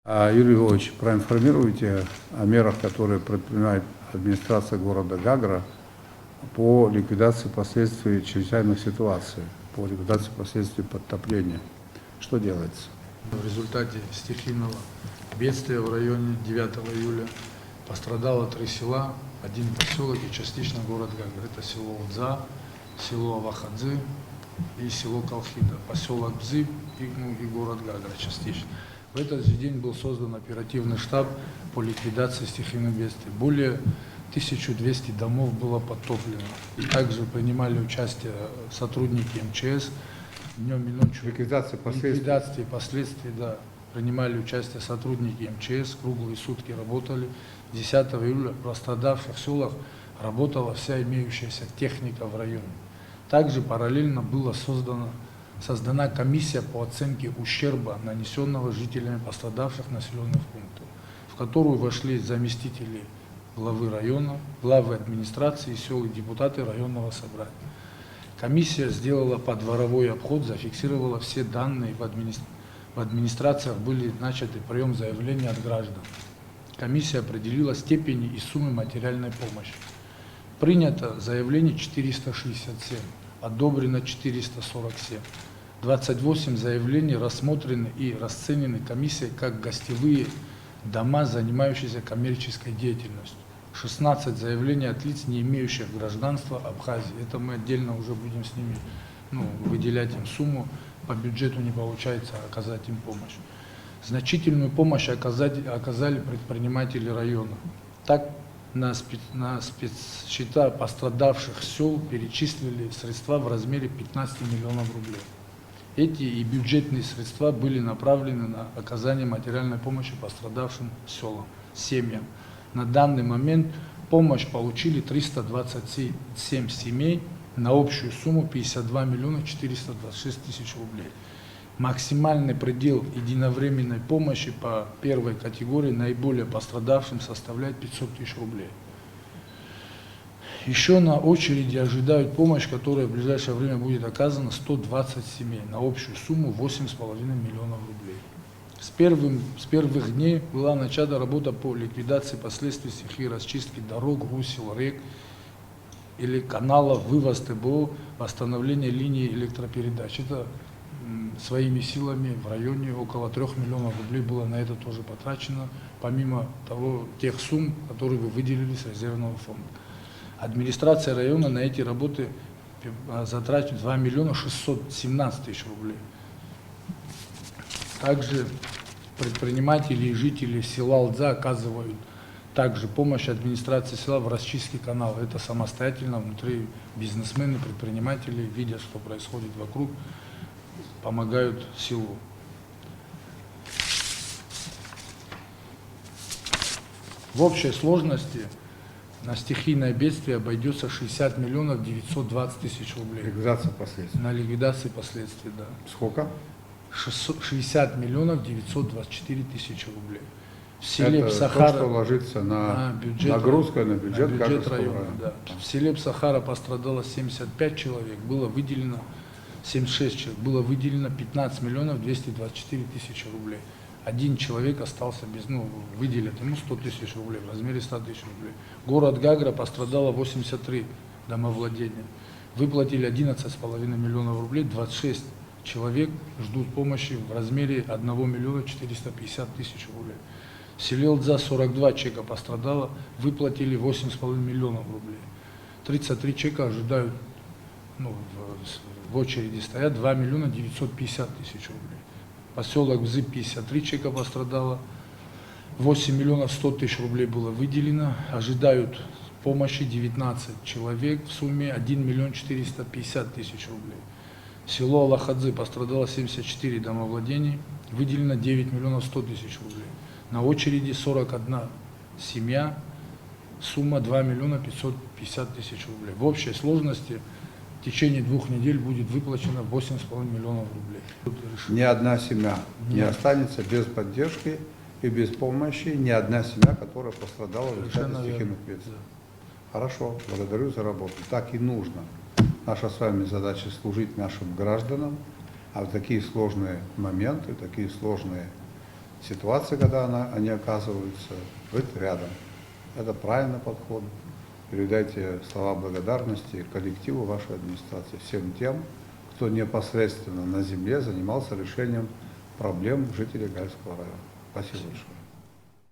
Юрий Львович, проинформируйте о мерах, которые предпринимает администрация города Гагра по ликвидации последствий чрезвычайных ситуаций, по ликвидации последствий подтопления. Что делается? В результате стихийного бедствия в районе 9 июля пострадало 3 села, 1 поселок и частично город Гагра. Это село Удза, село Авахадзы и село Колхида, поселок Бзы и город Гагра частично. В этот же день был создан оперативный штаб по ликвидации стихийных бедствий. Более 1200 домов было подтоплено. И также принимали участие сотрудники МЧС. Днем и ночью Ликвидации последствий, да. Принимали участие сотрудники МЧС, круглые сутки работали. 10 июля в пострадавших селах работала вся имеющаяся техника в районе. Также параллельно была создана комиссия по оценке ущерба, нанесенного жителями пострадавших населенных пунктов, в которую вошли заместители главы района, главы администрации сел и депутаты районного собрания. Комиссия сделала подворовой обход, зафиксировала все данные, в администрациях были начаты прием заявлений от граждан. Комиссия определила степени и суммы материальной помощи. Принято заявлений 467, одобрено 447. 28 заявлений рассмотрены и расценены комиссией как гостевые дома, занимающиеся коммерческой деятельностью. 16 заявлений от лиц, не имеющих гражданства Абхазии. Это мы отдельно уже будем с ними выделять им сумму. По бюджету не получается оказать им помощь. Значительную помощь оказали предприниматели района. Так, на спецсчета пострадавших сел перечислили средства в размере 15 миллионов рублей. Эти и бюджетные средства были направлены на оказание материальной помощи пострадавшим селам, семьям. На данный момент помощь получили 327 семей на общую сумму 52 миллиона 426 тысяч рублей. Максимальный предел единовременной помощи по первой категории наиболее пострадавшим составляет 500 тысяч рублей. Еще на очереди ожидают помощь, которая в ближайшее время будет оказана 120 семей на общую сумму 8,5 миллионов рублей. С первых дней была начата работа по ликвидации последствий стихии, расчистки дорог, русел, рек или каналов, вывоз ТБО, восстановление линии электропередач. Это своими силами в районе около 3 миллионов рублей было на это тоже потрачено, помимо тех сумм, которые вы выделили с резервного фонда. Администрация района на эти работы затратит 2 миллиона 617 тысяч рублей. Также предприниматели и жители села Удза оказывают также помощь администрации села в расчистке канала. Это самостоятельно, внутри бизнесмены, предприниматели, видя, что происходит вокруг, помогают селу. В общей сложности на стихийное бедствие обойдется 60 миллионов 920 тысяч рублей. Ликвидация последствий. На ликвидации последствий, да. Сколько? 60 миллионов 924 тысячи рублей. В селе Это Псахара, то, что ложится на бюджет, нагрузка на бюджет района. Да. В селе Псахара пострадало 75 человек, было выделено 76 человек, было выделено 15 миллионов 224 тысячи рублей. Один человек остался без, выделят ему 100 тысяч рублей, в размере 100 тысяч рублей. Город Гагра пострадало 83 домовладения. Выплатили 11,5 миллионов рублей, 26 человек ждут помощи в размере 1 миллиона 450 тысяч рублей. В селе Удза 42 человека пострадало, выплатили 8,5 миллионов рублей. 33 человека ожидают, в очереди стоят 2 миллиона 950 тысяч рублей. Поселок Бзы 53 человека пострадало, 8 миллионов 100 тысяч рублей было выделено, ожидают помощи 19 человек в сумме 1 миллион 450 тысяч рублей. Село Алахадзы пострадало 74 домовладений, выделено 9 миллионов 100 тысяч рублей. На очереди 41 семья, сумма 2 миллиона 550 тысяч рублей. В общей сложности в течение 2 недель будет выплачено 8,5 миллионов рублей. Ни одна семья не останется без поддержки и без помощи, ни одна семья, которая пострадала в результате стихийных бедствий. Хорошо, благодарю за работу. Так и нужно. Наша с вами задача служить нашим гражданам, а в такие сложные моменты, такие сложные ситуации, когда они оказываются, быть рядом. Это правильный подход. Передайте слова благодарности коллективу вашей администрации, всем тем, кто непосредственно на земле занимался решением проблем жителей Гальского района. Спасибо большое.